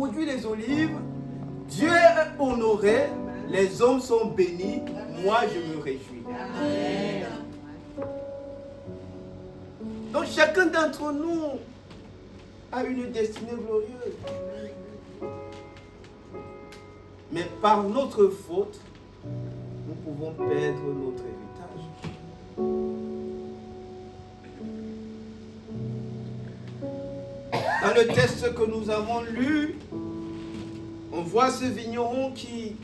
produit les olives, Dieu est honoré, les hommes sont bénis, moi je me réjouis. Amen. Donc chacun d'entre nous a une destinée glorieuse. Mais par notre faute, nous pouvons perdre notre héritage. Dans le texte que nous avons lu, on voit ce vigneron qui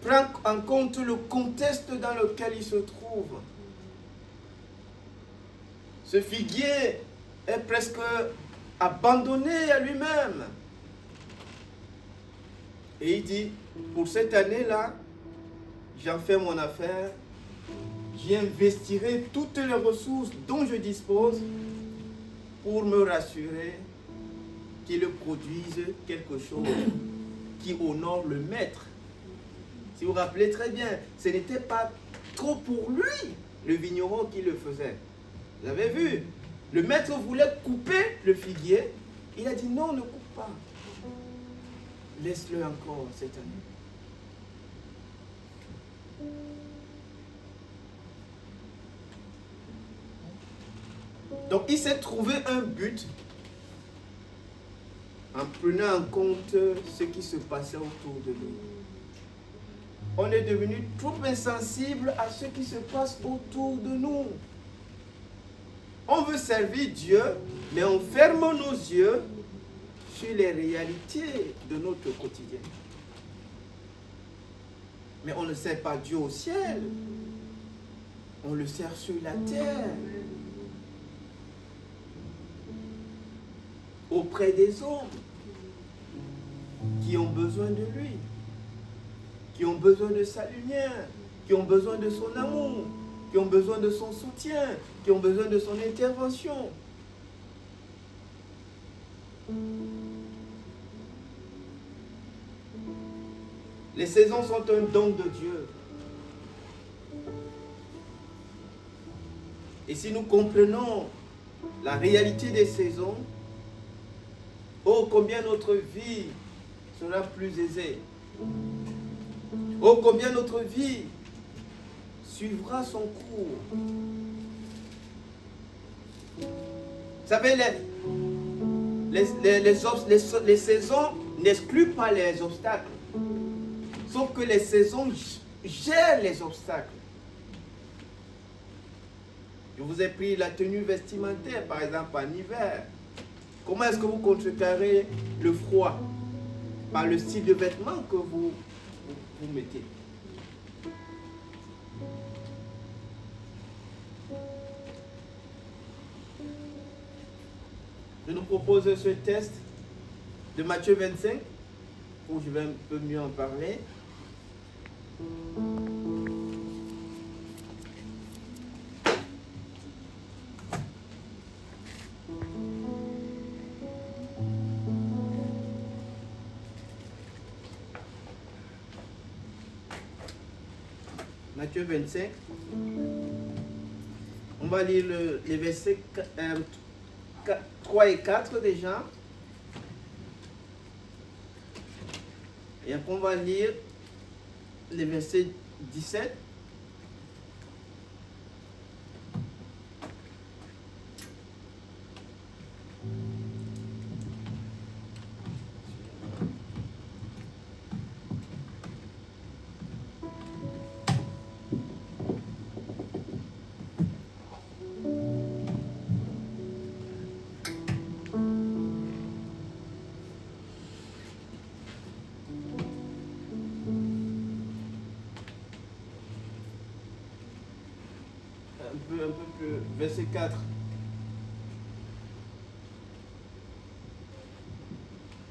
prend en compte le contexte dans lequel il se trouve. Ce figuier est presque abandonné à lui-même. Et il dit, pour cette année-là, j'en fais mon affaire, j'y investirai toutes les ressources dont je dispose pour me rassurer qu'il produise quelque chose qui honore le maître. Si vous vous rappelez très bien, ce n'était pas trop pour lui, le vigneron, qui le faisait. Vous avez vu, le maître voulait couper le figuier. Il a dit non, ne coupe pas. Laisse-le encore cette année. Donc il s'est trouvé un but en prenant en compte ce qui se passait autour de lui. On est devenu trop insensible à ce qui se passe autour de nous. On veut servir Dieu, mais on ferme nos yeux sur les réalités de notre quotidien. Mais on ne sert pas Dieu au ciel. On le sert sur la terre. Auprès des hommes qui ont besoin de lui, qui ont besoin de sa lumière, qui ont besoin de son amour, qui ont besoin de son soutien, qui ont besoin de son intervention. Les saisons sont un don de Dieu. Et si nous comprenons la réalité des saisons, oh, combien notre vie sera plus aisée. Oh, combien notre vie suivra son cours. Vous savez, les saisons n'excluent pas les obstacles. Sauf que les saisons gèrent les obstacles. Je vous ai pris la tenue vestimentaire, par exemple, en hiver. Comment est-ce que vous contrecarrez le froid? Par le style de vêtements que vous mettez. Je nous propose ce test de Matthieu 25, où je vais un peu mieux en parler. Matthieu 25. On va lire les versets 3 et 4 déjà. Et après on va lire les versets 17. Un peu plus, verset 4.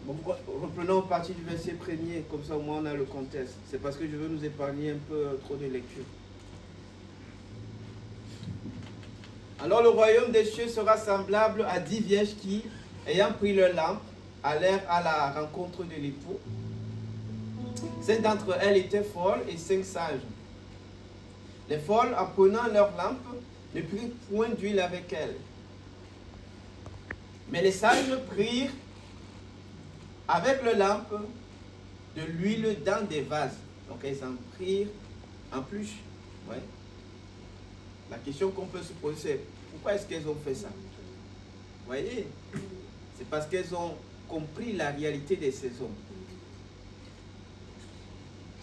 Bon, reprenons partie du verset premier, comme ça au moins on a le contexte. C'est parce que je veux nous épargner un peu trop de lecture. Alors le royaume des cieux sera semblable à 10 vierges qui, ayant pris leur lampe, allèrent à la rencontre de l'époux. 5 d'entre elles étaient folles et 5 sages. Les folles, en prenant leur lampe, ne prirent point d'huile avec elles. Mais les sages prirent avec le lampe de l'huile dans des vases. Donc elles en prirent en plus. Ouais. La question qu'on peut se poser, c'est pourquoi est-ce qu'elles ont fait ça? Vous voyez? C'est parce qu'elles ont compris la réalité des saisons.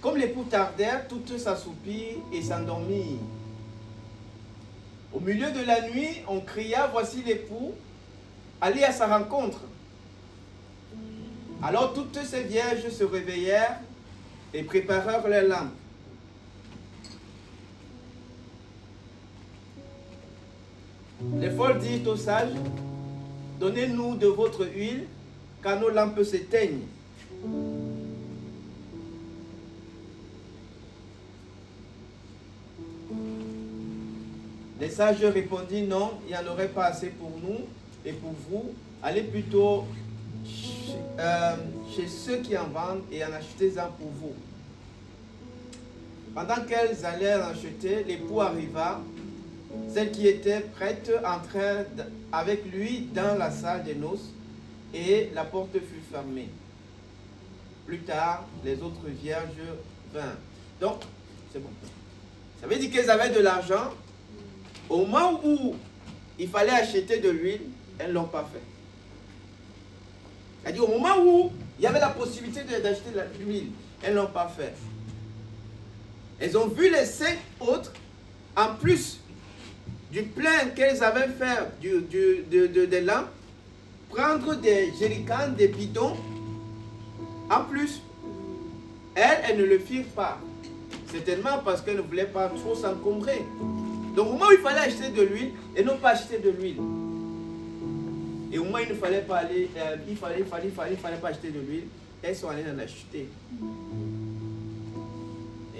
Comme l'époux tardèrent, toutes s'assoupirent et s'endormirent. Au milieu de la nuit, on cria, voici l'époux, allez à sa rencontre. Alors toutes ces vierges se réveillèrent et préparèrent leurs lampes. Les folles dirent aux sages, donnez-nous de votre huile, car nos lampes s'éteignent. Les sages répondirent, non, il n'y en aurait pas assez pour nous et pour vous. Allez plutôt chez ceux qui en vendent et en achetez-en pour vous. Pendant qu'elles allaient en acheter, l'époux arriva. Celles qui étaient prêtes entrèrent avec lui dans la salle des noces et la porte fut fermée. Plus tard, les autres vierges vinrent. Donc, c'est bon. Ça veut dire qu'elles avaient de l'argent. Au moment où il fallait acheter de l'huile, elles ne l'ont pas fait. C'est-à-dire au moment où il y avait la possibilité d'acheter de l'huile, elles ne l'ont pas fait. Elles ont vu les 5 autres, en plus du plein qu'elles avaient fait des lampes, prendre des jerrycans, des bidons, en plus. Elles ne le firent pas. Certainement parce qu'elles ne voulaient pas trop s'encombrer. Donc au moment où il fallait acheter de l'huile, elles n'ont pas acheté de l'huile. Et au moment où il ne fallait pas aller, il fallait pas acheter de l'huile, elles sont allées en acheter.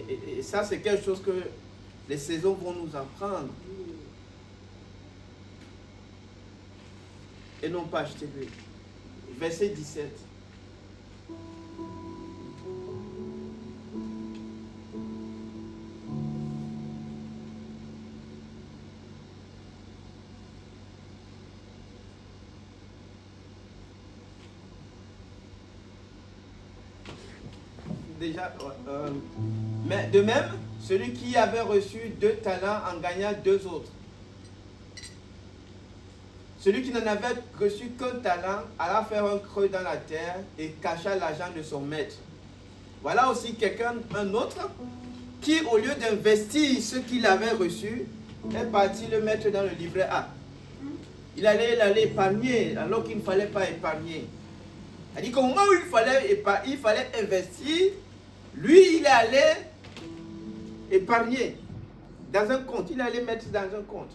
Et ça, c'est quelque chose que les saisons vont nous apprendre. Et n'ont pas acheté de l'huile. Verset 17. Déjà, mais de même, celui qui avait reçu 2 talents en gagna 2 autres. Celui qui n'en avait reçu qu'un talent alla faire un creux dans la terre et cacha l'argent de son maître. Voilà aussi un autre, qui au lieu d'investir ce qu'il avait reçu, est parti le mettre dans le livret A. Il allait épargner alors qu'il ne fallait pas épargner. C'est-à-dire qu'au moment où il fallait investir, lui, il allait épargner dans un compte. Il allait mettre dans un compte.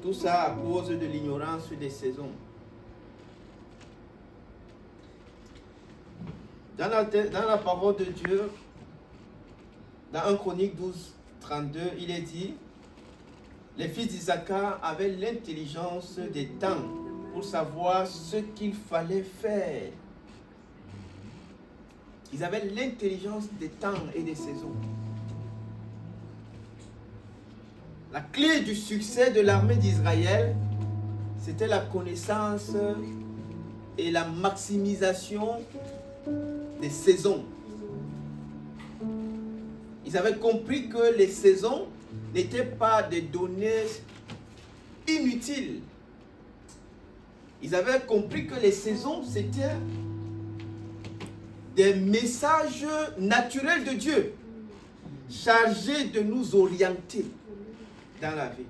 Tout ça à cause de l'ignorance des saisons. Dans la parole de Dieu, dans 1 Chronique 12, 32, il est dit, les fils d'Isaac avaient l'intelligence des temps pour savoir ce qu'il fallait faire. Ils avaient l'intelligence des temps et des saisons. La clé du succès de l'armée d'Israël, c'était la connaissance et la maximisation des saisons. Ils avaient compris que les saisons n'étaient pas des données inutiles. Ils avaient compris que les saisons, c'était des messages naturels de Dieu, chargés de nous orienter dans la vie.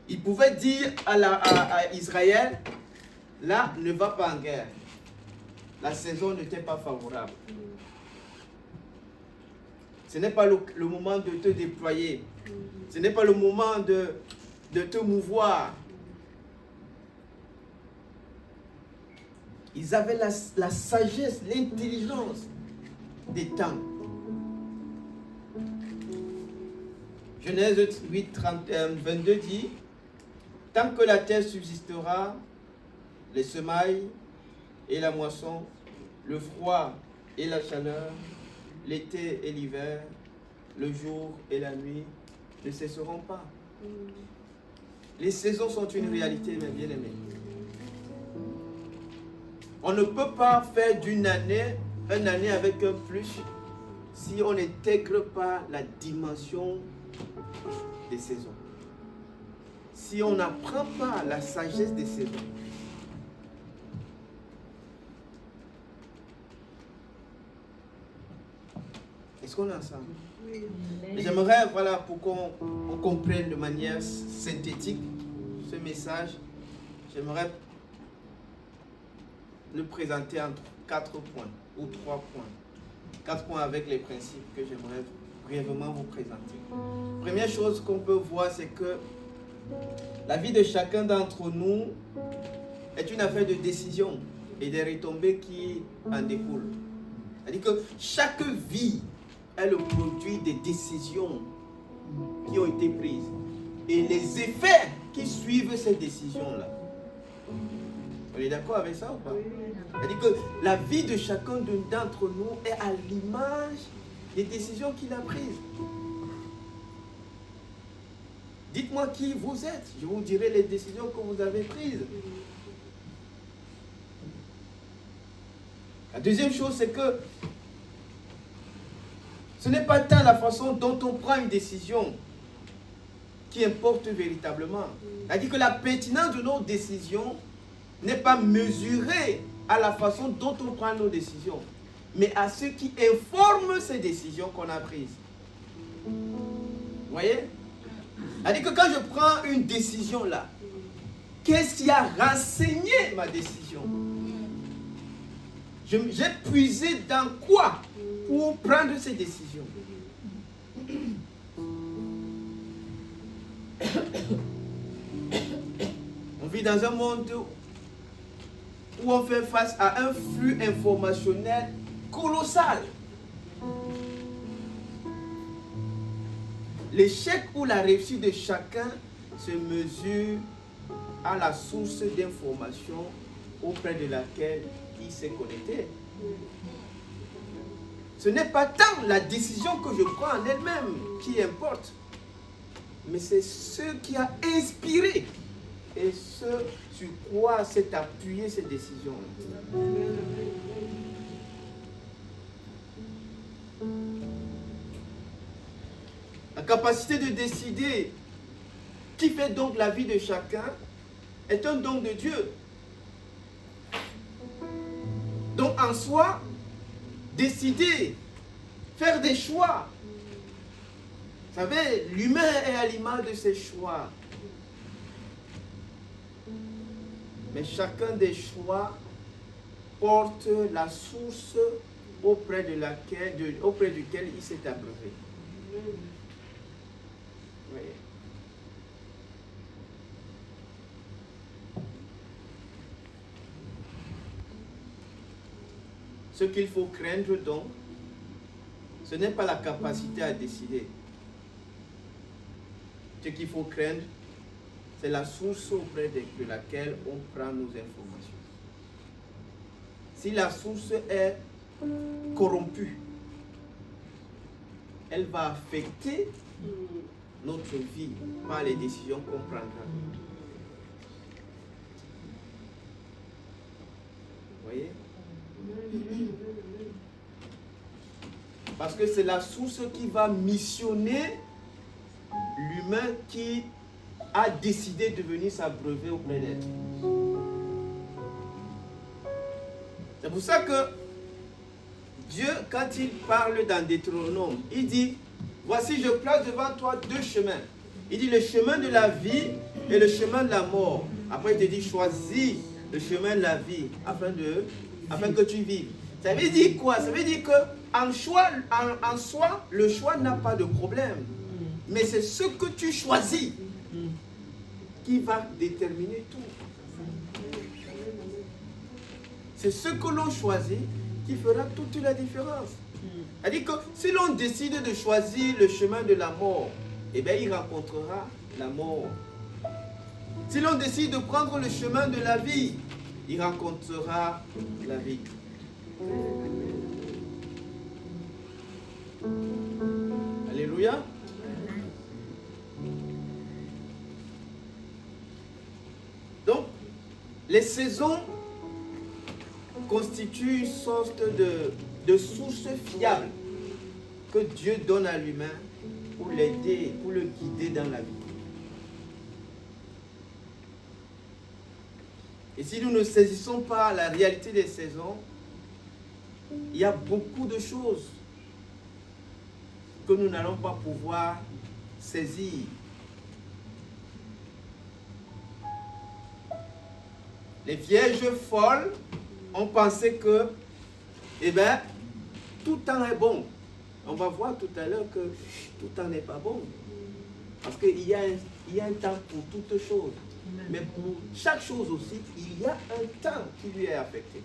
Ils pouvaient dire à Israël, là, ne va pas en guerre. La saison n'était pas favorable. Ce n'est pas le moment de te déployer. Ce n'est pas le moment de te mouvoir. Ils avaient la sagesse, l'intelligence des temps. Genèse 8, 22 dit, tant que la terre subsistera, les semailles et la moisson, le froid et la chaleur, l'été et l'hiver, le jour et la nuit ne cesseront pas. Les saisons sont une réalité, mes bien-aimés. On ne peut pas faire d'une année, une année avec un plus, si on n'intègre pas la dimension des saisons. Si on n'apprend pas la sagesse des saisons. Est-ce qu'on est ensemble? Oui. J'aimerais, voilà, pour qu'on comprenne de manière synthétique ce message, j'aimerais le présenter en 4 points ou 3 points. 4 points avec les principes que j'aimerais brièvement vous présenter. Première chose qu'on peut voir, c'est que la vie de chacun d'entre nous est une affaire de décision et des retombées qui en découlent. C'est-à-dire que chaque vie est le produit des décisions qui ont été prises et les effets qui suivent ces décisions-là. On est d'accord avec ça ou pas? C'est-à-dire que la vie de chacun d'entre nous est à l'image des décisions qu'il a prises. Dites-moi qui vous êtes, je vous dirai les décisions que vous avez prises. La deuxième chose, c'est que ce n'est pas tant la façon dont on prend une décision qui importe véritablement. C'est-à-dire que la pertinence de nos décisions n'est pas mesurée à la façon dont on prend nos décisions, mais à ce qui informe ces décisions qu'on a prises. Vous voyez? C'est-à-dire que quand je prends une décision là, qu'est-ce qui a renseigné ma décision? J'ai puisé dans quoi pour prendre ces décisions? On vit dans un monde où on fait face à un flux informationnel colossal. L'échec ou la réussite de chacun se mesure à la source d'information auprès de laquelle il s'est connecté. Ce n'est pas tant la décision que je prends en elle-même qui importe, mais c'est ce qui a inspiré et ce sur quoi s'est appuyée cette décision. La capacité de décider qui fait donc la vie de chacun est un don de Dieu. Donc en soi, décider, faire des choix. Vous savez, l'humain est à l'image de ses choix. Mais chacun des choix porte la source auprès duquel il s'est abreuvé. Oui. Ce qu'il faut craindre donc, ce n'est pas la capacité à décider. Ce qu'il faut craindre, c'est la source auprès de laquelle on prend nos informations. Si la source est corrompue, elle va affecter notre vie par les décisions qu'on prendra. Vous voyez? Parce que c'est la source qui va missionner l'humain qui a décidé de venir s'abreuver auprès d'elle. C'est pour ça que Dieu, quand il parle dans Deutéronome, il dit, voici je place devant toi 2 chemins. Il dit le chemin de la vie et le chemin de la mort. Après il te dit, choisis le chemin de la vie afin que tu vives. Ça veut dire quoi? Ça veut dire qu'en soi, le choix n'a pas de problème. Mais c'est ce que tu choisis qui va déterminer tout. C'est ce que l'on choisit qui fera toute la différence. C'est-à-dire que si l'on décide de choisir le chemin de la mort, eh bien il rencontrera la mort. Si l'on décide de prendre le chemin de la vie, il rencontrera la vie. Alléluia. Alléluia. Donc, les saisons constituent une sorte de source fiable que Dieu donne à l'humain pour l'aider, pour le guider dans la vie. Et si nous ne saisissons pas la réalité des saisons, il y a beaucoup de choses que nous n'allons pas pouvoir saisir. Les vierges folles ont pensé que, eh bien, tout temps est bon. On va voir tout à l'heure que tout temps n'est pas bon. Parce qu'il y a un temps pour toutes choses. Mais pour chaque chose aussi, il y a un temps qui lui est affecté.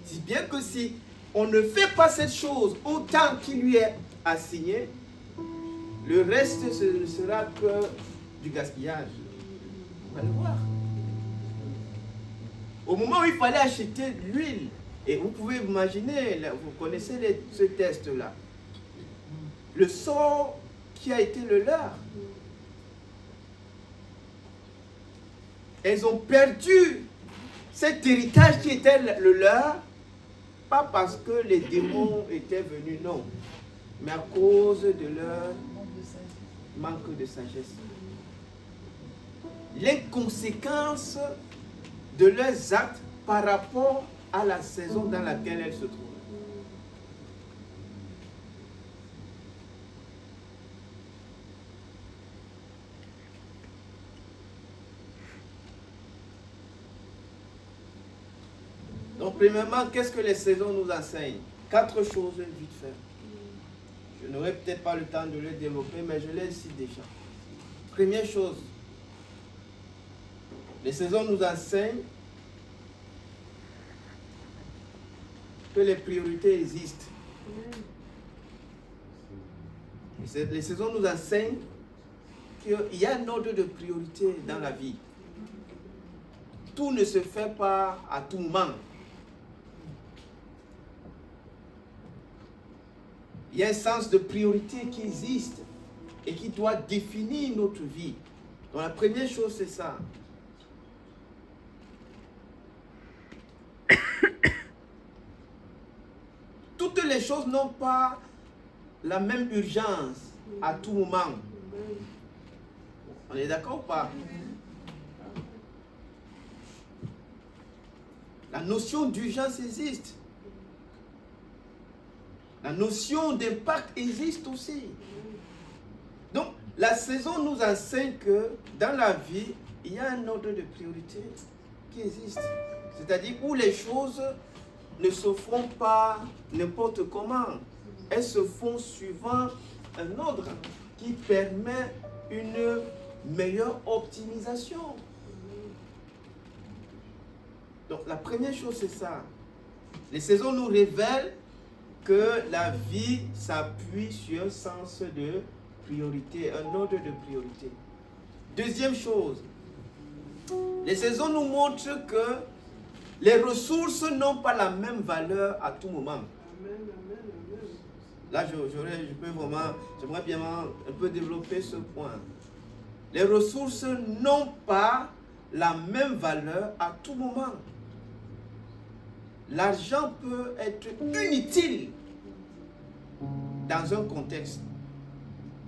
Si bien que si on ne fait pas cette chose au temps qui lui est assigné, le reste ne sera que du gaspillage. On va le voir. Au moment où il fallait acheter l'huile, et vous pouvez imaginer, vous connaissez ce test-là, le sort qui a été le leur. Elles ont perdu cet héritage qui était le leur, pas parce que les démons étaient venus, non, mais à cause de leur manque de sagesse. Les conséquences de leurs actes par rapport à la saison dans laquelle elles se trouvent. Donc, premièrement, qu'est-ce que les saisons nous enseignent? 4 choses vite fait. Je n'aurai peut-être pas le temps de les développer, mais je les cite déjà. Première chose, les saisons nous enseignent que les priorités existent. Les saisons nous enseignent qu'il y a un ordre de priorité dans la vie. Tout ne se fait pas à tout moment. Il y a un sens de priorité qui existe et qui doit définir notre vie. Donc la première chose, c'est ça. Toutes les choses n'ont pas la même urgence à tout moment. On est d'accord ou pas? La notion d'urgence existe. La notion d'impact existe aussi. Donc, la saison nous enseigne que dans la vie, il y a un ordre de priorité qui existe. C'est-à-dire où les choses ne se font pas n'importe comment. Elles se font suivant un ordre qui permet une meilleure optimisation. Donc, la première chose, c'est ça. Les saisons nous révèlent que la vie s'appuie sur un sens de priorité, un ordre de priorité. Deuxième chose, les saisons nous montrent que les ressources n'ont pas la même valeur à tout moment. Là, j'aimerais bien un peu développer ce point. Les ressources n'ont pas la même valeur à tout moment. L'argent peut être inutile dans un contexte,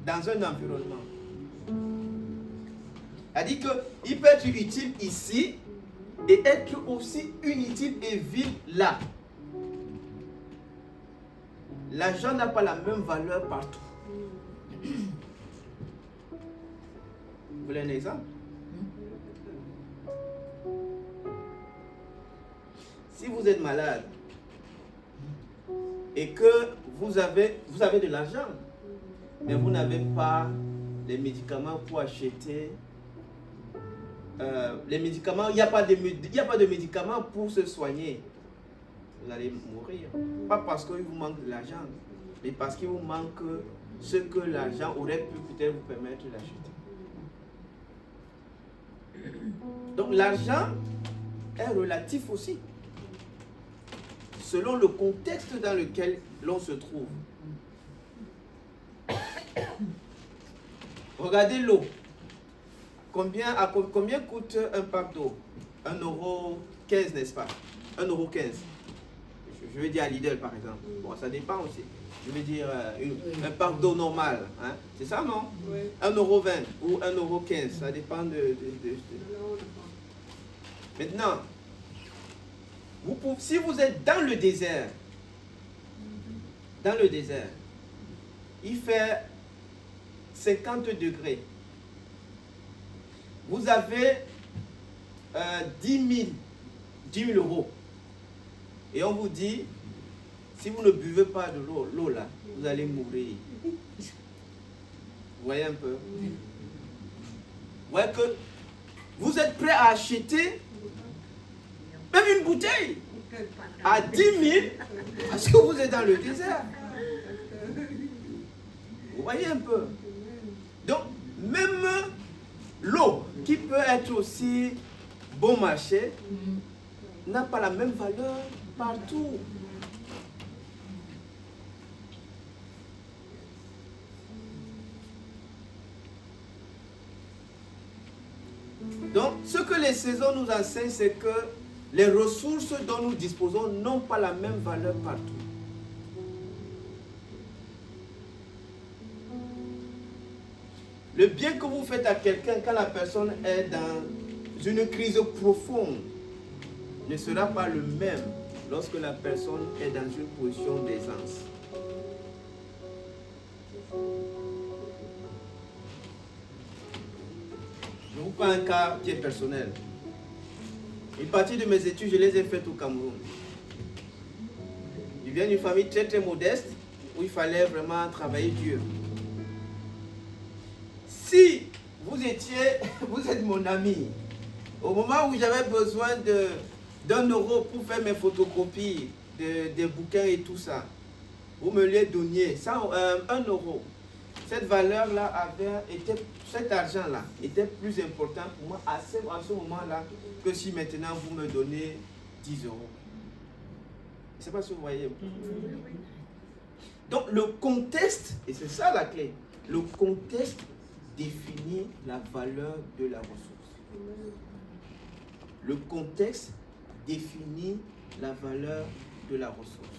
dans un environnement. C'est-à-dire qu'il peut être utile ici et être aussi inutile et vide là. L'argent n'a pas la même valeur partout. Vous voulez un exemple? Si vous êtes malade et que vous avez de l'argent, mais vous n'avez pas les médicaments pour acheter les médicaments, il n'y a pas de médicaments pour se soigner, vous allez mourir. Pas parce qu'il vous manque de l'argent, mais parce qu'il vous manque ce que l'argent aurait pu peut-être vous permettre d'acheter. Donc l'argent est relatif aussi, selon le contexte dans lequel l'on se trouve. Regardez l'eau. Combien coûte un pack d'eau? 1,15 €, n'est-ce pas? 1,15 €. Je veux dire à Lidl par exemple. Bon, ça dépend aussi. Je veux dire un pack d'eau normal. Hein? C'est ça, non? Oui. 1,20 € ou 1,15 €. Ça dépend de... Maintenant, si vous êtes dans le désert, il fait 50 degrés. Vous avez 10 000 euros. Et on vous dit, si vous ne buvez pas de l'eau là, vous allez mourir. Vous voyez un peu? Vous voyez que vous êtes prêt à acheter même une bouteille à 10 000 parce que vous êtes dans le désert. Vous voyez un peu? Donc, même l'eau, qui peut être aussi bon marché, n'a pas la même valeur partout. Donc, ce que les saisons nous enseignent, c'est que les ressources dont nous disposons n'ont pas la même valeur partout. Le bien que vous faites à quelqu'un quand la personne est dans une crise profonde ne sera pas le même lorsque la personne est dans une position d'aisance. Je vous prends un cas qui est personnel. Une partie de mes études, je les ai faites au Cameroun. Je viens d'une famille très très modeste où il fallait vraiment travailler dur. Si vous êtes mon ami, au moment où j'avais besoin d'1 € pour faire mes photocopies des bouquins et tout ça, vous me les donniez, 1 €. Cette valeur-là cet argent-là était plus important pour moi à ce moment-là que si maintenant vous me donnez 10 €. Je ne sais pas si vous voyez. Donc le contexte, et c'est ça la clé, le contexte définit la valeur de la ressource. Le contexte définit la valeur de la ressource.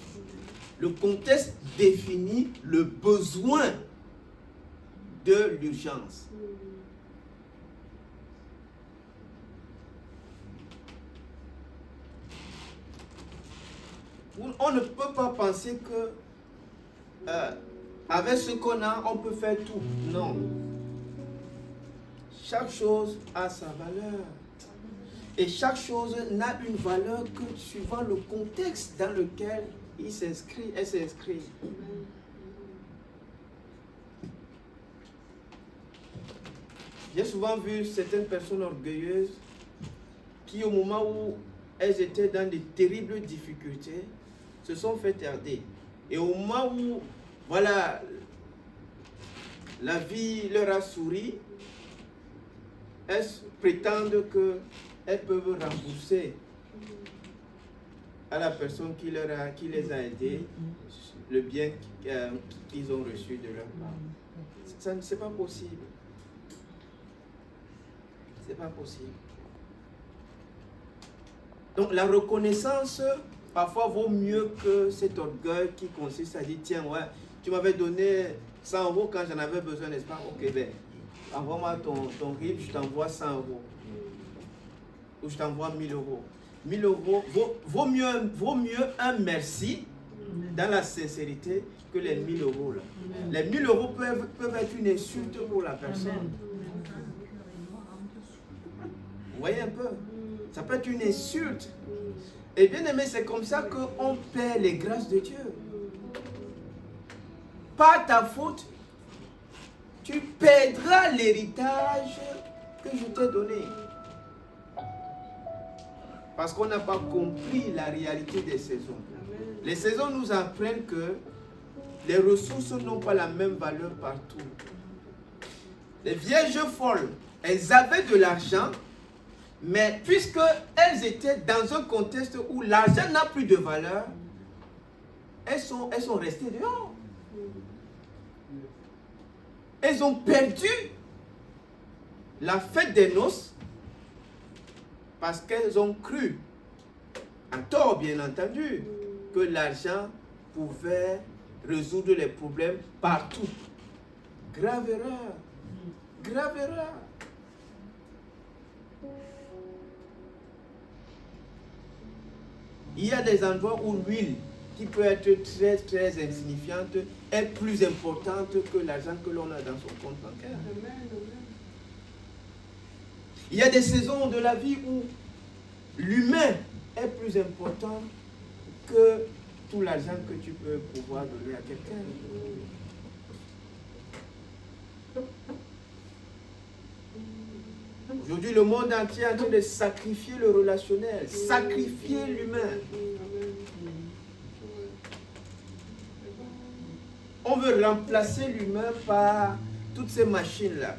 Le contexte définit le besoin de l'urgence. On ne peut pas penser que avec ce qu'on a, on peut faire tout. Non. Chaque chose a sa valeur. Et chaque chose n'a une valeur que suivant le contexte dans lequel elle s'inscrit. J'ai souvent vu certaines personnes orgueilleuses qui, au moment où elles étaient dans de terribles difficultés, se sont fait tarder. Et au moment où, voilà, la vie leur a souri, elles prétendent qu'elles peuvent rembourser à la personne qui les a aidés le bien qu'ils ont reçu de leur part. Ça, c'est pas possible. C'est pas possible. Donc la reconnaissance parfois vaut mieux que cet orgueil qui consiste à dire tiens, ouais, tu m'avais donné 100 € quand j'en avais besoin, n'est-ce pas? Ok, ben, envoie-moi ton RIB, je t'envoie 100 € ou je t'envoie 1 000 €. 1 000 € vaut mieux un merci dans la sincérité que les 1 000 € là. Les 1 000 € peuvent être une insulte pour la personne. Vous voyez un peu? Ça peut être une insulte. Et bien aimé, c'est comme ça qu'on perd les grâces de Dieu. Par ta faute, tu perdras l'héritage que je t'ai donné. Parce qu'on n'a pas compris la réalité des saisons. Les saisons nous apprennent que les ressources n'ont pas la même valeur partout. Les vierges folles, elles avaient de l'argent, mais puisque elles étaient dans un contexte où l'argent n'a plus de valeur, elles sont restées dehors. elles ont perdu la fête des noces parce qu'elles ont cru, à tort bien entendu, que l'argent pouvait résoudre les problèmes partout. Grave erreur. Grave erreur. Il y a des endroits où l'huile, qui peut être très très insignifiante, est plus importante que l'argent que l'on a dans son compte bancaire. Il y a des saisons de la vie où l'humain est plus important que tout l'argent que tu peux pouvoir donner à quelqu'un. Aujourd'hui, le monde entier est en train de sacrifier le relationnel, sacrifier l'humain. On veut remplacer l'humain par toutes ces machines-là.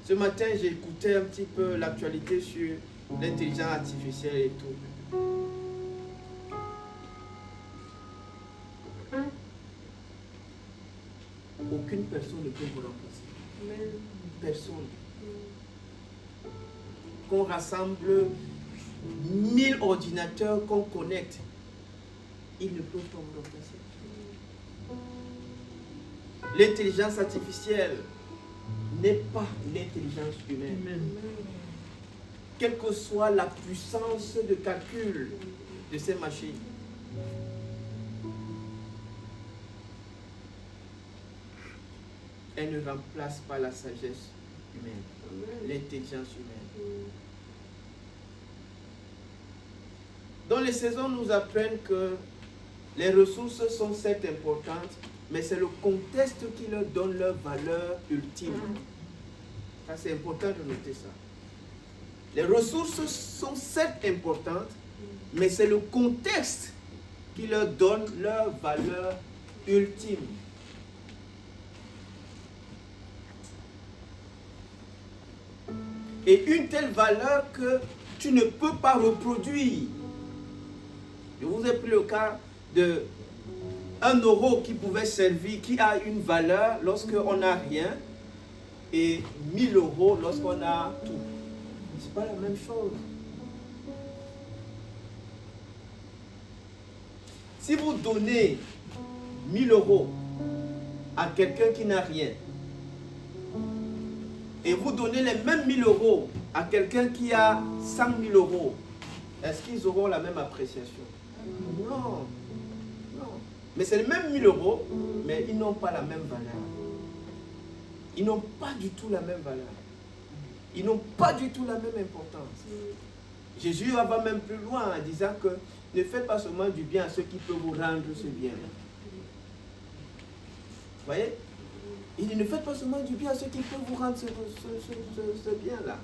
Ce matin, j'ai écouté un petit peu l'actualité sur l'intelligence artificielle et tout. Aucune personne ne peut vous remplacer. Personne. Qu'on rassemble 1000 ordinateurs, qu'on connecte, ils ne peuvent pas vous remplacer. L'intelligence artificielle n'est pas l'intelligence humaine. Quelle que soit la puissance de calcul de ces machines, elle ne remplace pas la sagesse humaine, l'intelligence humaine. Dans les saisons nous apprennent que les ressources sont certes importantes, mais c'est le contexte qui leur donne leur valeur ultime. Ça, c'est important de noter ça. Les ressources sont certes importantes, mais c'est le contexte qui leur donne leur valeur ultime. Et une telle valeur que tu ne peux pas reproduire. Je vous ai pris le cas de 1 euro qui pouvait servir, qui a une valeur lorsqu'on n'a rien, et 1000 euros lorsqu'on a tout. Ce n'est pas la même chose. Si vous donnez 1000 euros à quelqu'un qui n'a rien, et vous donnez les mêmes 1000 euros à quelqu'un qui a 100 000 euros, est-ce qu'ils auront la même appréciation? Non. Non. Mais c'est les mêmes 1000 euros, mais ils n'ont pas la même valeur. Ils n'ont pas du tout la même valeur. Ils n'ont pas du tout la même importance. Jésus va même plus loin en disant que ne faites pas seulement du bien à ceux qui peuvent vous rendre ce bien. Vous voyez? Il dit ne faites pas seulement du bien à ceux qui peuvent vous rendre ce bien-là.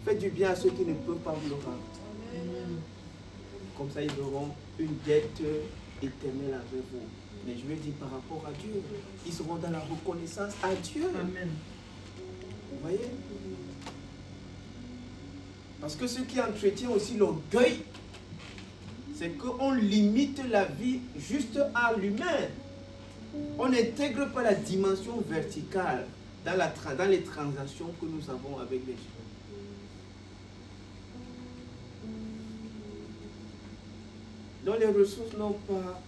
Faites du bien à ceux qui ne peuvent pas vous le rendre. Comme ça, ils auront une dette éternelle avec vous. Mais je veux dire par rapport à Dieu, ils seront dans la reconnaissance à Dieu. Amen. Vous voyez? Parce que ce qui entretient aussi l'orgueil, c'est qu'on limite la vie juste à l'humain. On n'intègre pas la dimension verticale dans les transactions que nous avons avec les gens. Donc les ressources n'ont pas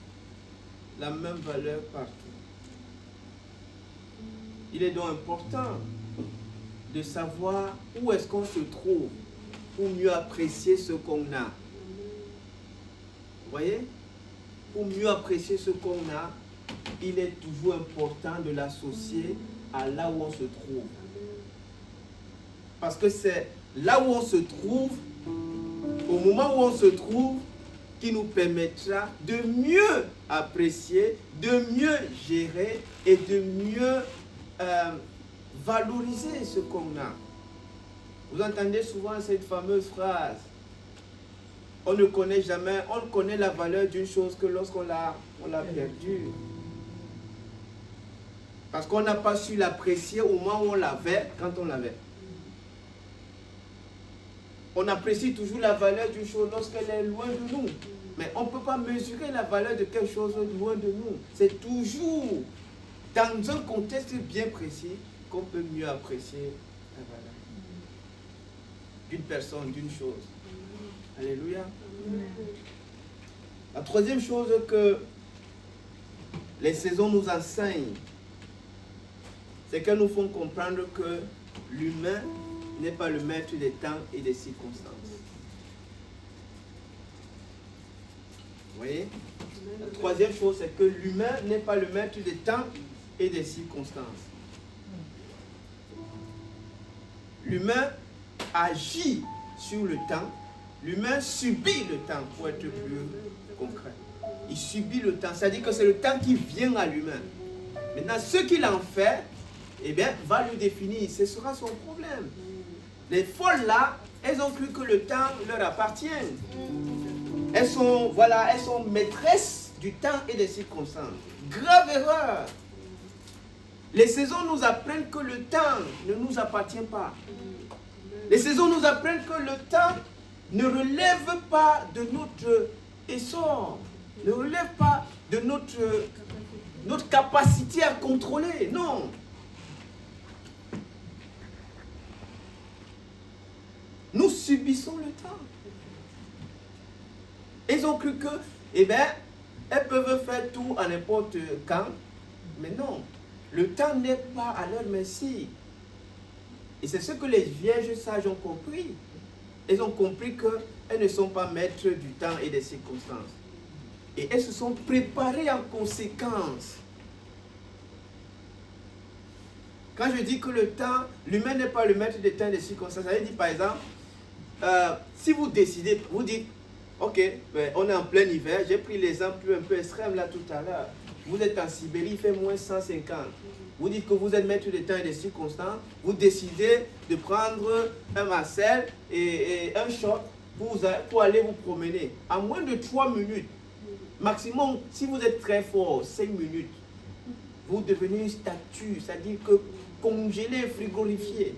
la même valeur partout. Il est donc important de savoir où est-ce qu'on se trouve pour mieux apprécier ce qu'on a. Vous voyez? Pour mieux apprécier ce qu'on a, il est toujours important de l'associer à là où on se trouve. Parce que c'est là où on se trouve, au moment où on se trouve, qui nous permettra de mieux apprécier, de mieux gérer et de mieux valoriser ce qu'on a. Vous entendez souvent cette fameuse phrase: on ne connaît jamais, on ne connaît la valeur d'une chose que lorsqu'on l'a perdue. Parce qu'on n'a pas su l'apprécier au moment où on l'avait, quand on l'avait. On apprécie toujours la valeur d'une chose lorsqu'elle est loin de nous. Mais on ne peut pas mesurer la valeur de quelque chose loin de nous. C'est toujours dans un contexte bien précis qu'on peut mieux apprécier la valeur d'une personne, d'une chose. Alléluia. La troisième chose que les saisons nous enseignent, c'est qu'elles nous font comprendre que l'humain n'est pas le maître des temps et des circonstances. Vous voyez? La troisième chose, c'est que l'humain n'est pas le maître des temps et des circonstances. L'humain agit sur le temps, l'humain subit le temps, pour être plus concret. Il subit le temps, c'est-à-dire que c'est le temps qui vient à l'humain. Maintenant, ce qu'il en fait, eh bien, va le définir, ce sera son problème. Les folles là, elles ont cru que le temps leur appartient. Elles sont, voilà, elles sont maîtresses du temps et des circonstances. Grave erreur. Les saisons nous apprennent que le temps ne nous appartient pas. Les saisons nous apprennent que le temps ne relève pas de notre essor, ne relève pas de notre capacité à contrôler. Non. Nous subissons le temps. Ils ont cru que, eh bien, elles peuvent faire tout à n'importe quand, mais non. Le temps n'est pas à leur merci. Et c'est ce que les vierges sages ont compris. Elles ont compris qu'elles ne sont pas maîtres du temps et des circonstances. Et elles se sont préparées en conséquence. Quand je dis que le temps, l'humain n'est pas le maître des temps et des circonstances, ça veut dire par exemple, si vous décidez, vous dites, ok, ben, on est en plein hiver, j'ai pris l'exemple un peu extrême là tout à l'heure. Vous êtes en Sibérie, il fait moins 150. Vous dites que vous êtes maître des temps et des circonstances. Vous décidez de prendre un Marcel et un short pour aller vous promener. En moins de 3 minutes, maximum, si vous êtes très fort, 5 minutes, vous devenez une statue, c'est-à-dire que congelé, frigorifié.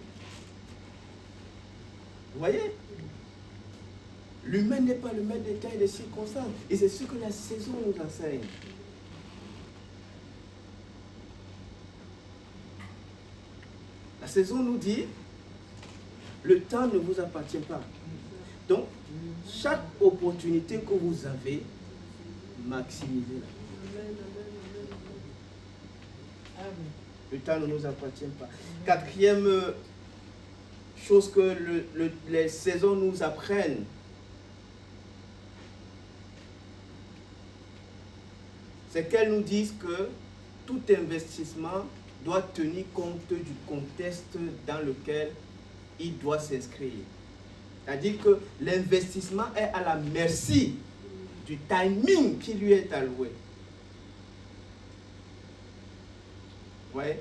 Vous voyez? L'humain n'est pas le maître des temps et des circonstances. Et c'est ce que la saison nous enseigne. La saison nous dit, le temps ne vous appartient pas. Donc, chaque opportunité que vous avez, maximisez-la. Le temps ne nous appartient pas. Quatrième chose que les saisons nous apprennent, c'est qu'elles nous disent que tout investissement doit tenir compte du contexte dans lequel il doit s'inscrire. C'est-à-dire que l'investissement est à la merci du timing qui lui est alloué. Vous voyez?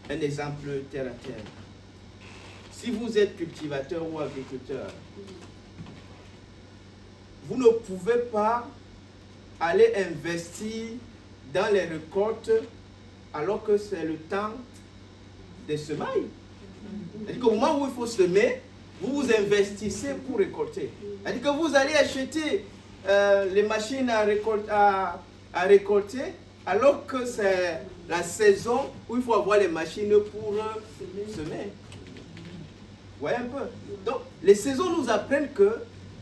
Un exemple terre à terre. Si vous êtes cultivateur ou agriculteur, vous ne pouvez pas aller investir dans les récoltes alors que c'est le temps des semailles. C'est-à-dire qu'au moment où il faut semer, vous vous investissez pour récolter. C'est-à-dire que vous allez acheter les machines à récolter alors que c'est la saison où il faut avoir les machines pour semer. Vous voyez un peu? Donc, les saisons nous apprennent que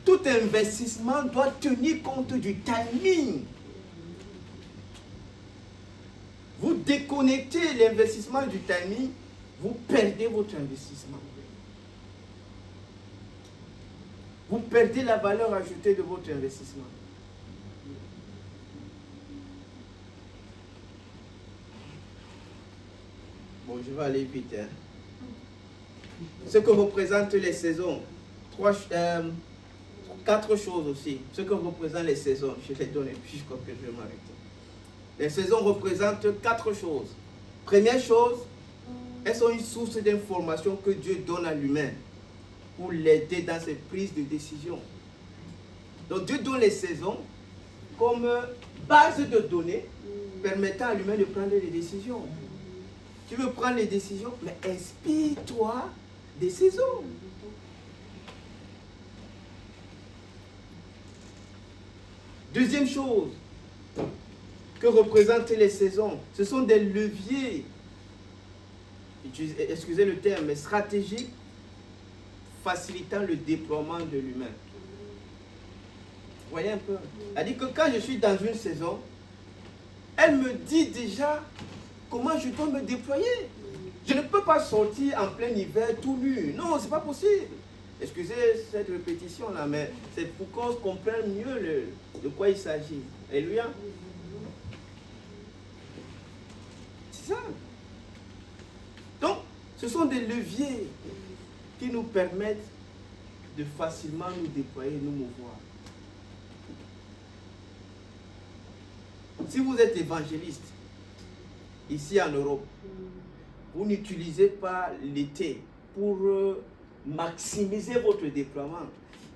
tout investissement doit tenir compte du timing. Vous déconnectez l'investissement du timing, vous perdez votre investissement. Vous perdez la valeur ajoutée de votre investissement. Bon, je vais aller vite. Hein. Ce que représentent les saisons. 4 choses aussi. Ce que représentent les saisons. Je les donne et puis je crois que je vais m'arrêter. Les saisons représentent 4 choses. Première chose, elles sont une source d'information que Dieu donne à l'humain pour l'aider dans ses prises de décision. Donc Dieu donne les saisons comme base de données permettant à l'humain de prendre des décisions. Tu veux prendre les décisions, mais inspire-toi des saisons. Deuxième chose que représentent les saisons, ce sont des leviers excusez le terme, mais stratégique, facilitant le déploiement de l'humain. Vous voyez un peu? Elle dit que quand je suis dans une saison, elle me dit déjà comment je dois me déployer. Je ne peux pas sortir en plein hiver tout nu. Non, c'est pas possible. Excusez cette répétition-là, mais c'est pour qu'on comprenne mieux de quoi il s'agit. Alléluia. C'est ça. Donc, ce sont des leviers qui nous permettent de facilement nous déployer, nous mouvoir. Si vous êtes évangéliste, ici en Europe, vous n'utilisez pas l'été pour maximiser votre déploiement.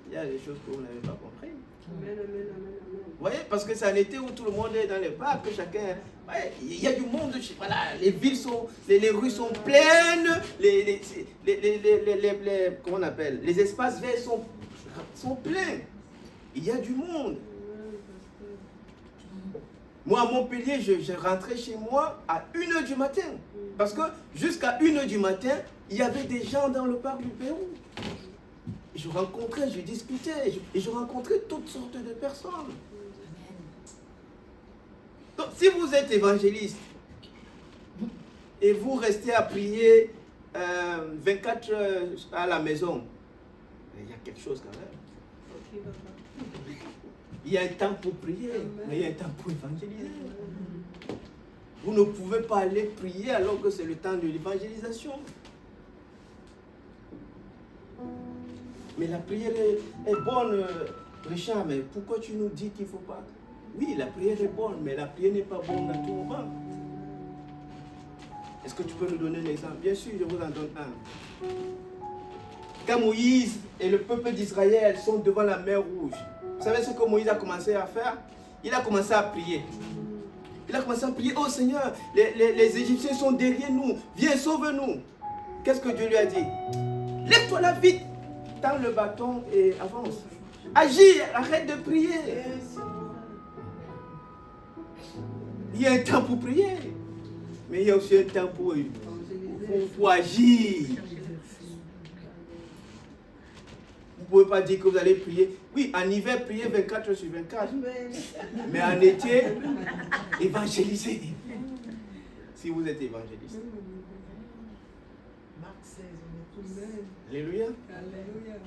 Il y a des choses que vous n'avez pas compris. Amen, amen, amen, amen. Vous voyez, parce que c'est un été où tout le monde est dans les parcs, chacun... Ouais, il y a du monde, voilà, les villes sont... Les rues sont pleines, comment on appelle? Les espaces verts sont pleins. Il y a du monde. Moi, à Montpellier, je rentrais chez moi à 1h du matin. Parce que jusqu'à 1h du matin, il y avait des gens dans le parc du Pérou. Je rencontrais, je discutais, et je rencontrais toutes sortes de personnes. Donc, si vous êtes évangéliste, et vous restez à prier 24 heures à la maison, il y a quelque chose quand même. Il y a un temps pour prier, mais il y a un temps pour évangéliser. Vous ne pouvez pas aller prier alors que c'est le temps de l'évangélisation. Mais la prière est bonne, Richard, mais pourquoi tu nous dis qu'il ne faut pas? Oui, la prière est bonne, mais la prière n'est pas bonne à tout moment. Est-ce que tu peux nous donner un exemple? Bien sûr, je vous en donne un. Quand Moïse et le peuple d'Israël sont devant la mer Rouge, vous savez ce que Moïse a commencé à faire? Il a commencé à prier. Il a commencé à prier, oh Seigneur, les Égyptiens sont derrière nous, viens, sauve-nous. Qu'est-ce que Dieu lui a dit? Lève-toi là vite, tends le bâton et avance. Agis, arrête de prier. Il y a un temps pour prier, mais il y a aussi un temps pour agir. Vous ne pouvez pas dire que vous allez prier. Oui, en hiver, priez 24 heures sur 24. Mais en été, évangélisez. Si vous êtes évangéliste. Marc 16, on est tous. Alléluia. Alléluia.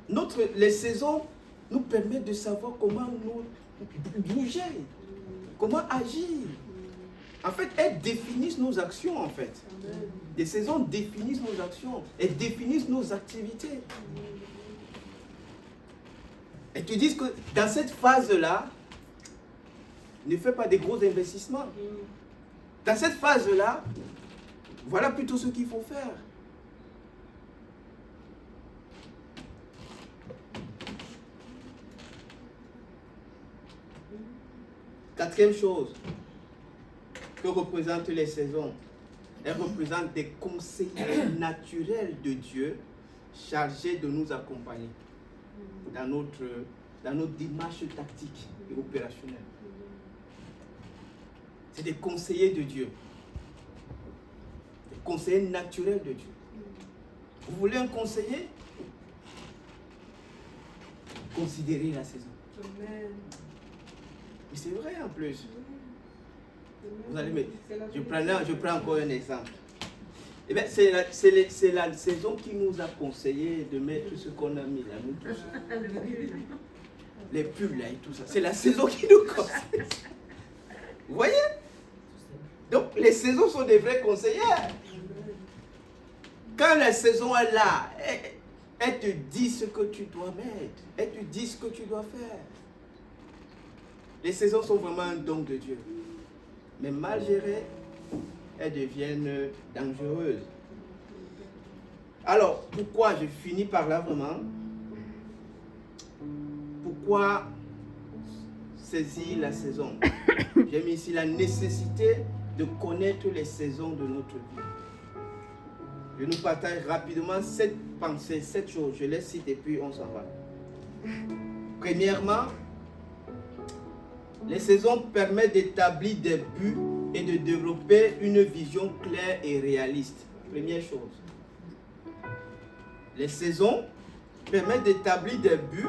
Donc, les saisons nous permettent de savoir comment nous bouger, comment agir. En fait, elles définissent nos actions, en fait. Les saisons définissent nos actions. Elles définissent nos activités. Elles te disent que dans cette phase-là, ne fais pas des gros investissements. Dans cette phase-là, voilà plutôt ce qu'il faut faire. Quatrième chose que représentent les saisons, elles représentent des conseillers naturels de Dieu chargés de nous accompagner dans notre démarche tactique et opérationnelle. C'est des conseillers de Dieu, des conseillers naturels de Dieu. Vous voulez un conseiller? Considérez la saison. Amen. Mais c'est vrai en plus. Vous allez, mais je prends encore un exemple. Eh bien, c'est la saison qui nous a conseillé de mettre ce qu'on a mis là, nous tous. Les pulls là et tout ça. C'est la saison qui nous conseille. Vous voyez? Donc, les saisons sont des vrais conseillers. Quand la saison est là, elle te dit ce que tu dois mettre. Elle te dit ce que tu dois faire. Les saisons sont vraiment un don de Dieu. Mais mal gérées, elles deviennent dangereuses. Alors, pourquoi je finis par là vraiment? Pourquoi saisir la saison? J'ai mis ici la nécessité de connaître les saisons de notre vie. Je nous partage rapidement 7 pensées, 7 choses. Je les cite et puis on s'en va. Premièrement, Les saisons permettent d'établir des buts et de développer une vision claire et réaliste. Première chose. Les saisons permettent d'établir des buts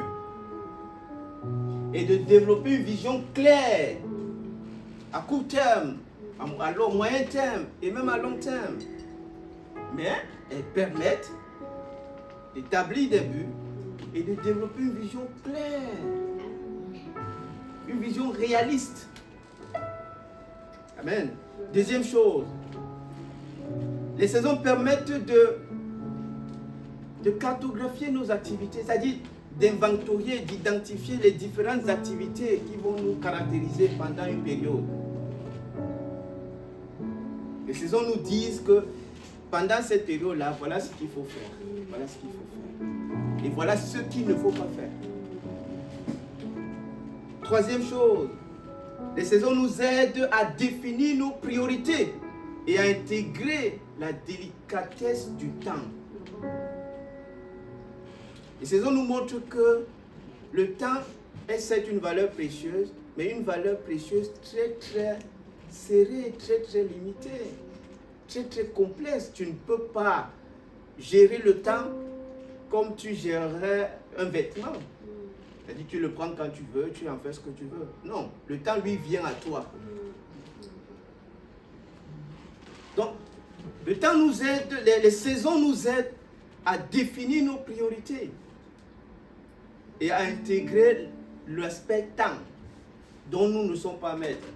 et de développer une vision claire à court terme, à moyen terme et même à long terme. Mais elles permettent d'établir des buts et de développer une vision claire, une vision réaliste. Amen. Deuxième chose, les saisons permettent de cartographier nos activités, c'est-à-dire d'inventorier, d'identifier les différentes activités qui vont nous caractériser pendant une période. Les saisons nous disent que pendant cette période-là, voilà ce qu'il faut faire. Voilà ce qu'il faut faire. Et voilà ce qu'il ne faut pas faire. Troisième chose, les saisons nous aident à définir nos priorités et à intégrer la délicatesse du temps. Les saisons nous montrent que le temps est certes une valeur précieuse, mais une valeur précieuse très très serrée, très très limitée, très très complexe. Tu ne peux pas gérer le temps comme tu gérerais un vêtement. C'est-à-dire tu le prends quand tu veux, tu en fais ce que tu veux. Non, le temps lui vient à toi. Donc, le temps nous aide, les saisons nous aident à définir nos priorités et à intégrer l'aspect temps dont nous ne sommes pas maîtres.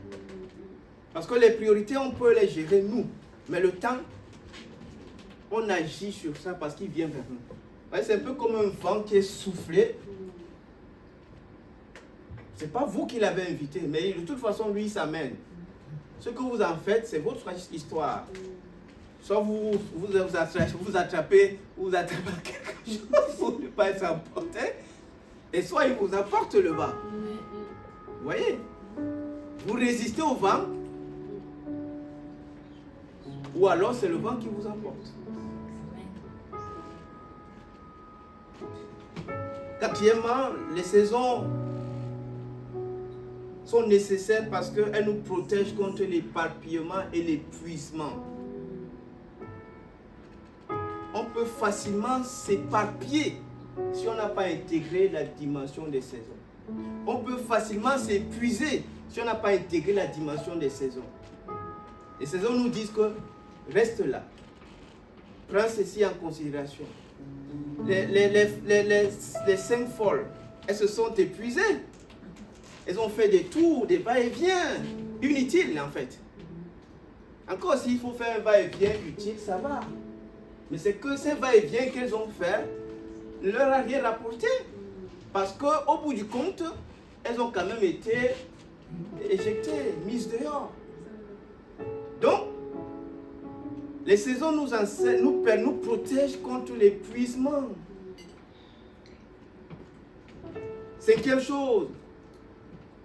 Parce que les priorités, on peut les gérer nous, mais le temps, on agit sur ça parce qu'il vient vers nous. C'est un peu comme un vent qui est soufflé. Ce n'est pas vous qui l'avez invité, mais de toute façon, lui, il s'amène. Ce que vous en faites, c'est votre histoire. Soit vous attrapez quelque chose pour ne pas être emporté, et soit il vous apporte le vent. Vous voyez? Vous résistez au vent, ou alors c'est le vent qui vous emporte. Quatrièmement, les saisons sont nécessaires parce qu'elles nous protègent contre l'éparpillement et l'épuisement. On peut facilement s'éparpiller si on n'a pas intégré la dimension des saisons. On peut facilement s'épuiser si on n'a pas intégré la dimension des saisons. Les saisons nous disent que reste là. Prends ceci en considération. Les 5 folles, elles se sont épuisées. Elles ont fait des tours, des va-et-vient inutiles en fait. Encore s'il faut faire un va-et-vient utile, ça va. Mais c'est que ces va-et-vient qu'elles ont fait ne leur a rien rapporté. Parce qu'au bout du compte, elles ont quand même été éjectées, mises dehors. Donc, les saisons nous protègent contre l'épuisement. Cinquième chose,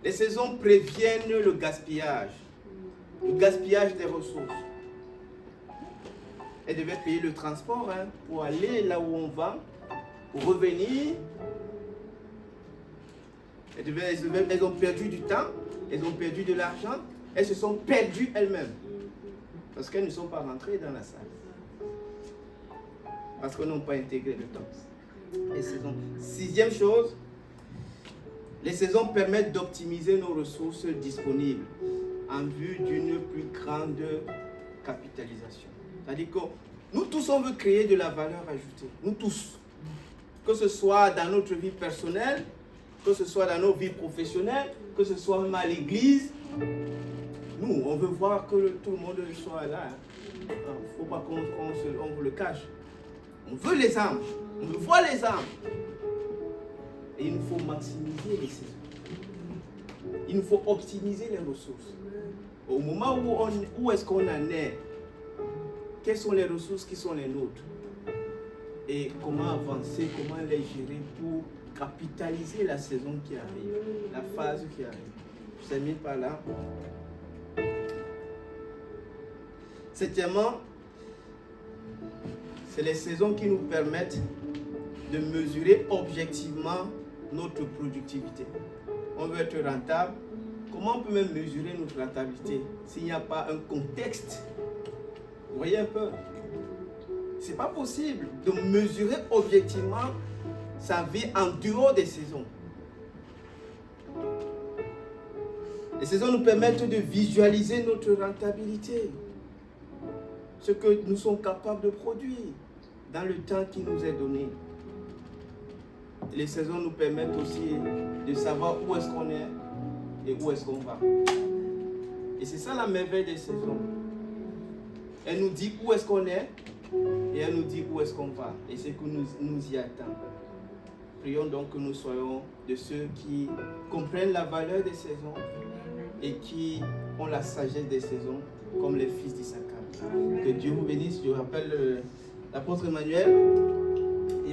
les saisons préviennent le gaspillage des ressources. Elles devaient payer le transport pour aller là où on va, pour revenir. Elles ont perdu du temps, elles ont perdu de l'argent, elles se sont perdues elles-mêmes. Parce qu'elles ne sont pas rentrées dans la salle. Parce qu'elles n'ont pas intégré le temps. Les saisons. Sixième chose, les saisons permettent d'optimiser nos ressources disponibles en vue d'une plus grande capitalisation. C'est-à-dire que nous tous, on veut créer de la valeur ajoutée. Nous tous. Que ce soit dans notre vie personnelle, que ce soit dans nos vies professionnelles, que ce soit même à l'église. Nous, on veut voir que tout le monde soit là. Il ne faut pas qu'on vous le cache. On veut les âmes. On veut voir les âmes. Et il nous faut maximiser les saisons. Il nous faut optimiser les ressources. Au moment où est-ce qu'on en est, quelles sont les ressources qui sont les nôtres? Et comment avancer, comment les gérer pour capitaliser la saison qui arrive, la phase qui arrive. Je termine par là. Septièmement, c'est les saisons qui nous permettent de mesurer objectivement notre productivité. On veut être rentable. comment on peut même mesurer notre rentabilité s'il n'y a pas un contexte? Vous voyez un peu? C'est pas possible de mesurer objectivement sa vie en dehors des saisons. Les saisons nous permettent de visualiser notre rentabilité, ce que nous sommes capables de produire dans le temps qui nous est donné. Les saisons nous permettent aussi de savoir où est-ce qu'on est et où est-ce qu'on va. Et c'est ça la merveille des saisons. Elle nous dit où est-ce qu'on est et elle nous dit où est-ce qu'on va. Et c'est que nous y attend. Prions donc que nous soyons de ceux qui comprennent la valeur des saisons et qui ont la sagesse des saisons comme les fils d'Issachar. Que Dieu vous bénisse. Je rappelle l'apôtre Emmanuel.